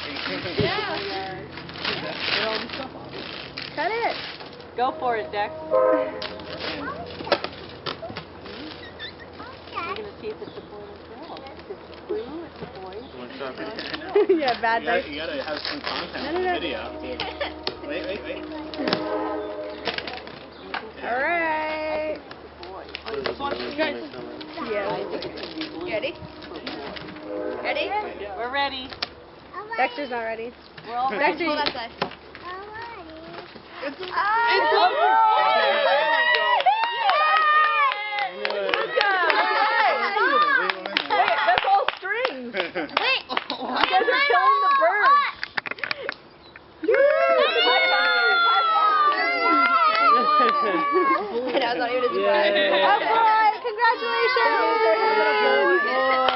Yeah. Get all the stuff off. Cut it. Go for it, Dex. You're going to see if it's a boy or a girl. If it's blue, it's a boy. Yeah, bad dice. You gotta have some content No. on the video. Wait. Alright. This one, Yeah. ready? Ready? We're ready. Dexter's not ready. We're all ready. Dexter, Pull that side. It's a Wait, that's all strings. Wait. You guys are killing the bird. I know, it's not even as High five! Congratulations!